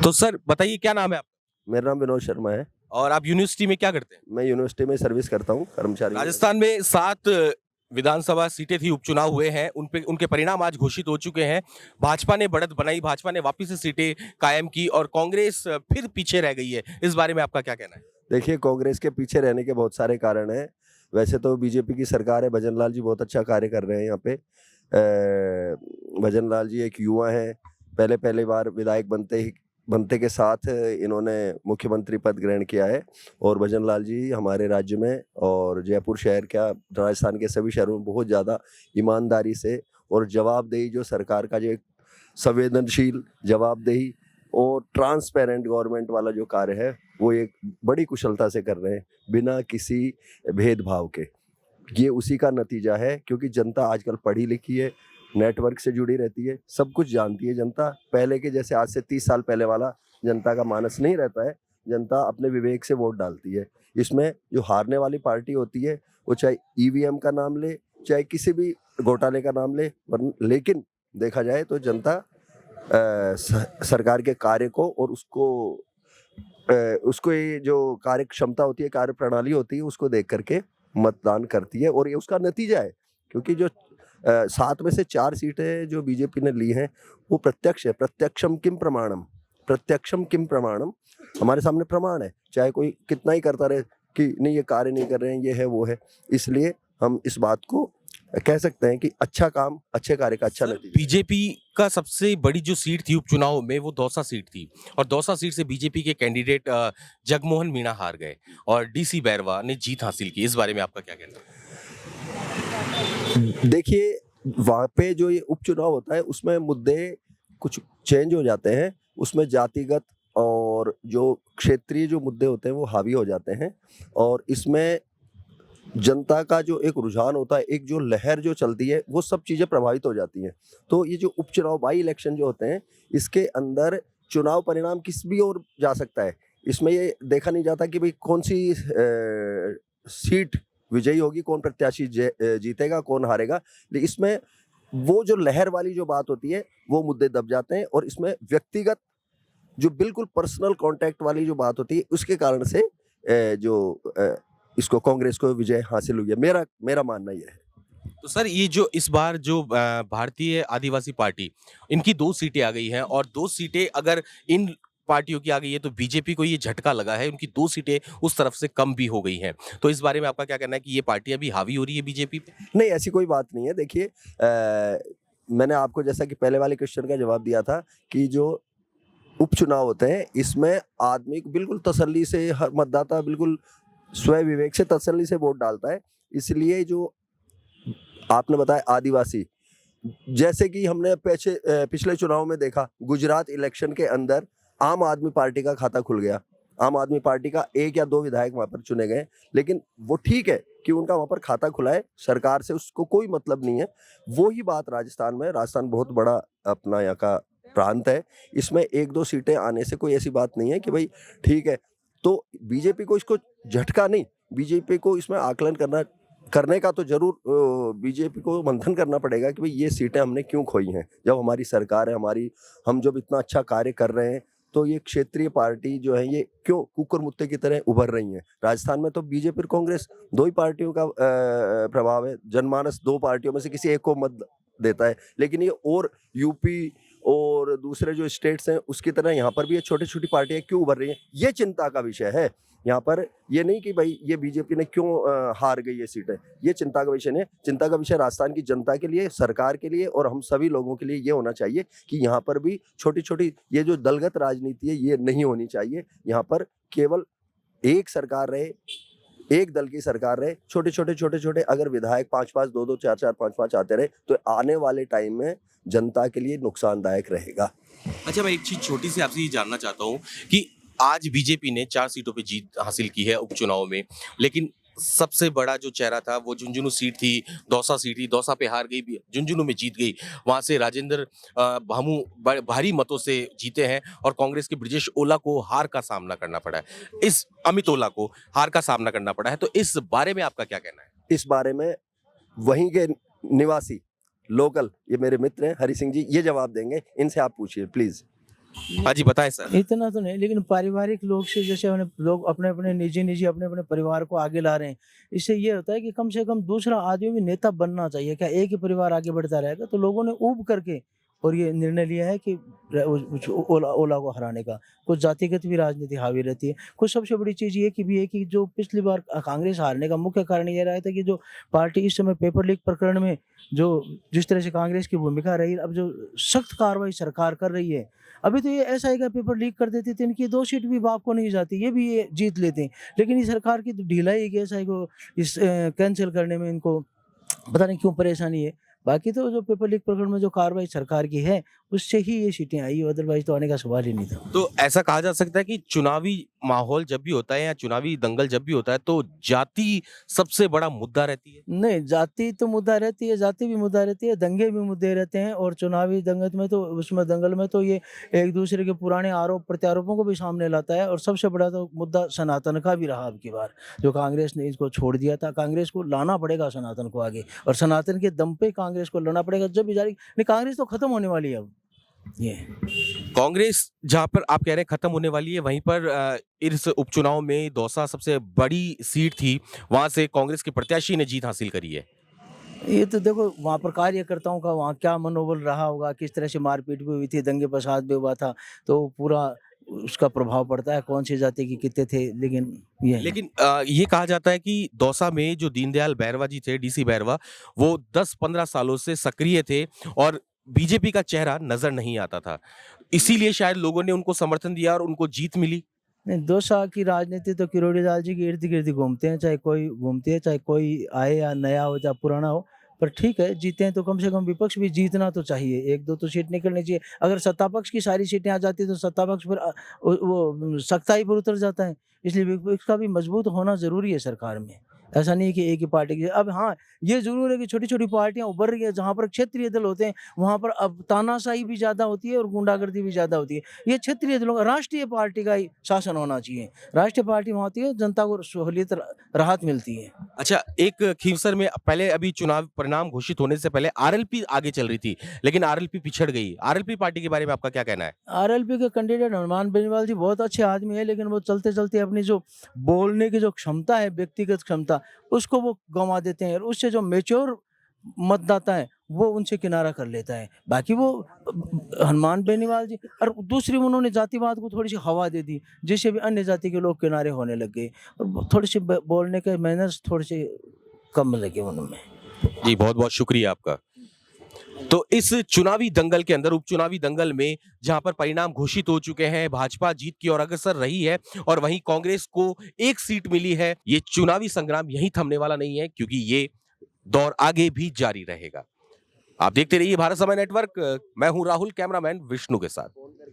तो सर बताइए क्या नाम है आपका? मेरा नाम विनोद शर्मा है। और आप यूनिवर्सिटी में क्या करते हैं? मैं यूनिवर्सिटी में सर्विस करता हूँ, कर्मचारी हूँ। राजस्थान में 7 विधानसभा सीटें थी, उपचुनाव हुए हैं, उनके परिणाम आज घोषित हो चुके हैं। भाजपा ने बढ़त बनाई, भाजपा ने वापस से सीटें कायम की और कांग्रेस फिर पीछे रह गई है। इस बारे में आपका क्या कहना है? देखिए, कांग्रेस के पीछे रहने के बहुत सारे कारण हैं। वैसे तो बीजेपी की सरकार है, भजन लाल जी बहुत अच्छा कार्य कर रहे हैं यहाँ पे। भजन लाल जी एक युवा हैं, पहले बार विधायक बनते के साथ इन्होंने मुख्यमंत्री पद ग्रहण किया है। और भजन लाल जी हमारे राज्य में और जयपुर शहर क्या राजस्थान के सभी शहरों में बहुत ज़्यादा ईमानदारी से और जवाबदेही, जो सरकार का जो एक संवेदनशील जवाबदेही और ट्रांसपेरेंट गवर्नमेंट वाला जो कार्य है, वो एक बड़ी कुशलता से कर रहे हैं, बिना किसी भेदभाव के। ये उसी का नतीजा है, क्योंकि जनता आजकल पढ़ी लिखी है, नेटवर्क से जुड़ी रहती है, सब कुछ जानती है जनता। पहले के जैसे आज से 30 साल पहले वाला जनता का मानस नहीं रहता है। जनता अपने विवेक से वोट डालती है। इसमें जो हारने वाली पार्टी होती है, वो चाहे ईवीएम का नाम ले, चाहे किसी भी घोटाले का नाम ले, लेकिन देखा जाए तो जनता सरकार के कार्य को और उसको ये जो कार्य क्षमता होती है, कार्य प्रणाली होती है, उसको देख करके मतदान करती है। और ये उसका नतीजा है, क्योंकि जो 7 में से 4 सीटें जो बीजेपी ने ली हैं, वो प्रत्यक्ष है। प्रत्यक्षम किम प्रमाणम, हमारे सामने प्रमाण है। चाहे कोई कितना ही करता रहे कि नहीं ये कार्य नहीं कर रहे हैं, ये है वो है, इसलिए हम इस बात को कह सकते हैं कि अच्छा काम, अच्छे कार्य का अच्छा नतीजा। बीजेपी का सबसे बड़ी जो सीट थी उपचुनाव में, वो दौसा सीट थी और दौसा सीट से बीजेपी के कैंडिडेट जगमोहन मीणा हार गए और डीसी बैरवा ने जीत हासिल की। इस बारे में आपका क्या कहना है? देखिए, वहाँ पे जो ये उपचुनाव होता है, उसमें मुद्दे कुछ चेंज हो जाते हैं। उसमें जातिगत और जो क्षेत्रीय जो मुद्दे होते हैं, वो हावी हो जाते हैं। और इसमें जनता का जो एक रुझान होता है, एक जो लहर जो चलती है, वो सब चीज़ें प्रभावित हो जाती हैं। तो ये जो उपचुनाव, बाई इलेक्शन जो होते हैं, इसके अंदर चुनाव परिणाम किस भी ओर जा सकता है। इसमें ये देखा नहीं जाता कि भाई कौन सी सीट विजयी होगी, कौन प्रत्याशी जीतेगा, कौन हारेगा। लेकिन इसमें वो जो लहर वाली जो बात होती है, वो मुद्दे दब जाते हैं। और इसमें व्यक्तिगत जो बिल्कुल पर्सनल कांटेक्ट वाली जो बात होती है, उसके कारण से इसको कांग्रेस को विजय हासिल हुई है। मेरा मानना यह है। तो सर ये जो इस बार जो भारतीय आदिवासी पार्टी, इनकी 2 सीटें आ गई हैं और 2 सीटें अगर इन पार्टियों की आ गई है, तो बीजेपी को ये झटका लगा है, उनकी 2 सीटें उस तरफ से कम भी हो गई हैं। तो इस बारे में आपका क्या कहना है कि ये पार्टियां भी हावी हो रही है बीजेपी पे? नहीं, ऐसी कोई बात नहीं है। देखिए, मैंने आपको जैसा कि पहले वाले क्वेश्चन का जवाब दिया था कि जो उपचुनाव होते हैं, इसमें आदमी बिल्कुल तसल्ली से, हर मतदाता बिल्कुल स्वयं विवेक से तसल्ली से वोट डालता है। इसलिए जो आपने बताया आदिवासी, जैसे कि हमने पिछले चुनाव में देखा, गुजरात इलेक्शन के अंदर आम आदमी पार्टी का खाता खुल गया। आम आदमी पार्टी का 1 या 2 विधायक वहां पर चुने गए, लेकिन वो ठीक है कि उनका वहां पर खाता खुला है, सरकार से उसको कोई मतलब नहीं है। वो ही बात राजस्थान बहुत बड़ा अपना यहाँ का प्रांत है। इसमें 1-2 सीटें आने से कोई ऐसी बात नहीं है कि भाई ठीक है। तो बीजेपी को इसको झटका नहीं, बीजेपी को इसमें आकलन करने का तो जरूर बीजेपी को मंथन करना पड़ेगा कि भाई ये सीटें हमने क्यों खोई हैं। जब हमारी सरकार है, हम जब इतना अच्छा कार्य कर रहे हैं, तो ये क्षेत्रीय पार्टी जो है, ये क्यों कुकुर मुत्ते की तरह उभर रही हैं। राजस्थान में तो बीजेपी और कांग्रेस 2 ही पार्टियों का प्रभाव है। जनमानस 2 पार्टियों में से किसी एक को मत देता है। लेकिन ये और यूपी और दूसरे जो स्टेट्स हैं, उसकी तरह यहाँ पर भी ये छोटी छोटी पार्टियां क्यों उभर रही हैं, ये चिंता का विषय है। यहाँ पर ये नहीं कि भाई ये बीजेपी ने क्यों हार गई ये सीटें, ये चिंता का विषय नहीं। चिंता का विषय राजस्थान की जनता के लिए, सरकार के लिए और हम सभी लोगों के लिए ये होना चाहिए कि यहाँ पर भी छोटी छोटी ये जो दलगत राजनीति है, ये नहीं होनी चाहिए। यहाँ पर केवल एक सरकार रहे, एक दल की सरकार रहे। छोटे छोटे अगर विधायक 5-5, 2-2, 4-4, 5-5 आते रहे, तो आने वाले टाइम में जनता के लिए नुकसानदायक रहेगा। अच्छा, मैं एक चीज छोटी सी आपसे ये जानना चाहता हूँ कि आज बीजेपी ने 4 सीटों पे जीत हासिल की है उपचुनाव में, लेकिन सबसे बड़ा जो चेहरा था वो झुंझुनू सीट थी, दौसा सीट थी, दौसा पे हार गई, झुंझुनू में जीत गई। वहां से राजेंद्र भामू भारी मतों से जीते हैं और कांग्रेस के ब्रिजेश ओला को हार का सामना करना पड़ा है। इस अमित ओला को हार का सामना करना पड़ा है, तो इस बारे में आपका क्या कहना है? इस बारे में वहीं के निवासी लोकल, ये मेरे मित्र हैं हरि सिंह जी, ये जवाब देंगे। इनसे आप पूछिए प्लीज। हाँ जी, बताएं सर। इतना तो नहीं, लेकिन पारिवारिक लोग से जैसे लोग अपने अपने निजी अपने अपने परिवार को आगे ला रहे हैं, इससे ये होता है कि कम से कम दूसरा आदमी भी नेता बनना चाहिए। क्या एक ही परिवार आगे बढ़ता रहेगा? तो लोगों ने ऊब करके और ये निर्णय लिया है कि ओला को हराने का। कुछ जातिगत भी राजनीति हावी रहती है। कुछ सबसे बड़ी चीज़ ये कि भी है कि जो पिछली बार कांग्रेस हारने का मुख्य कारण ये रहा था कि जो पार्टी इस समय पेपर लीक प्रकरण में जो जिस तरह से कांग्रेस की भूमिका रही, अब जो सख्त कार्रवाई सरकार कर रही है, अभी तो ये एसआई का पेपर लीक कर देते थे, इनकी 2 सीट भी बाप को नहीं जाती, ये भी ये जीत लेते हैं। लेकिन ये सरकार की तो ढिलाई है कि एसआई को कैंसल करने में इनको पता नहीं क्यों परेशानी है। बाकी तो जो पेपर लीक प्रकरण में जो कार्रवाई सरकार की है, उससे ही ये सीटें आई, अदरवाइज़ तो आने का सवाल ही नहीं था। तो ऐसा कहा जा सकता है कि चुनावी माहौल जब भी होता है या चुनावी दंगल जब भी होता है तो जाति सबसे बड़ा मुद्दा रहती है। नहीं, जाति तो मुद्दा रहती है, जाति भी मुद्दा रहती है, दंगे भी मुद्दे रहते हैं और चुनावी दंगल में तो ये एक-दूसरे के पुराने आरोप-प्रत्यारोपों को भी सामने लाता है और सबसे बड़ा तो मुद्दा सनातन का भी रहा अब की बार, जो कांग्रेस ने इसको छोड़ दिया था। कांग्रेस को लाना पड़ेगा सनातन को आगे और सनातन के दम पे कांग्रेस को लड़ना पड़ेगा जब भी जारी नहीं, कांग्रेस तो खत्म होने वाली है अब। ये कांग्रेस जहां पर आप कह रहे हैं खत्म होने वाली है, वहीं पर इस उपचुनाव में दौसा सबसे बड़ी सीट थी, वहां से कांग्रेस के प्रत्याशी ने जीत हासिल करी है। ये तो देखो वहाँ पर कार्यकर्ताओं का वहाँ क्या मनोबल रहा होगा, किस तरह से मारपीट भी हुई थी, दंगे फसाद भी हुआ था, तो पूरा उसका प्रभाव पड़ता है कौन सी जाति के कितने थे, लेकिन ये है। लेकिन ये कहा जाता है कि दौसा में जो दीनदयाल बैरवा जी थे, डीसी बैरवा, वो 10-15 सालों से सक्रिय थे और बीजेपी का चेहरा नजर नहीं आता था, इसीलिए शायद लोगों ने उनको समर्थन दिया और उनको जीत मिली। नहीं, 2 साल की राजनीति तो किरोड़ी लाल जी के इर्द-गिर्द ही घूमते हैं, चाहे कोई घूमती है, चाहे कोई आए या नया हो, चाहे पुराना हो। पर ठीक है, जीते हैं तो कम से कम विपक्ष भी जीतना तो चाहिए, 1-2 तो सीट निकलनी चाहिए। अगर सत्तापक्ष की सारी सीटें आ जाती तो सत्तापक्ष फिर वो सख्ताई पर उतर जाता है। इसलिए विपक्ष का भी मजबूत होना ज़रूरी है सरकार में। ऐसा नहीं है कि एक ही पार्टी की अब हाँ, ये ज़रूर है कि छोटी-छोटी पार्टियाँ उभर रही है, जहाँ पर क्षेत्रीय दल होते हैं, वहाँ पर अब तानाशाही भी ज़्यादा होती है और गुंडागर्दी भी ज़्यादा होती है। ये क्षेत्रीय दलों का राष्ट्रीय पार्टी का ही शासन होना चाहिए। राष्ट्रीय पार्टी वहाँ होती है, जनता को सहूलियत राहत मिलती है। अच्छा, एक खींवसर में पहले अभी चुनाव परिणाम घोषित होने से पहले आरएलपी आगे चल रही थी, लेकिन आरएलपी पिछड़ गई। आरएलपी पार्टी के बारे में आपका क्या कहना है? आरएलपी के कैंडिडेट हनुमान बेनीवाल जी बहुत अच्छे आदमी है, लेकिन वो चलते-चलते अपनी जो बोलने की जो क्षमता है, व्यक्तिगत क्षमता, उसको वो गँवा देते हैं और उससे जो मैच्योर मतदाता है, वो उनसे किनारा कर लेता है। बाकी वो हनुमान बेनीवाल जी और दूसरी उन्होंने जातिवाद को थोड़ी-सी हवा दे दी, जिससे भी अन्य जाति के लोग किनारे होने लग गए और थोड़े-से ब बोलने के मैनर्स थोड़े-से कम लगे उनमें। जी, बहुत-बहुत शुक्रिया आपका। तो इस चुनावी दंगल के अंदर उपचुनावी दंगल में जहां पर परिणाम घोषित हो चुके हैं, भाजपा जीत की ओर अग्रसर रही है और वहीं कांग्रेस को 1 सीट मिली है। ये चुनावी संग्राम यहीं थमने वाला नहीं है, क्योंकि ये दौर आगे भी जारी रहेगा। आप देखते रहिए भारत समय नेटवर्क। मैं हूं राहुल, कैमरामैन विष्णु के साथ।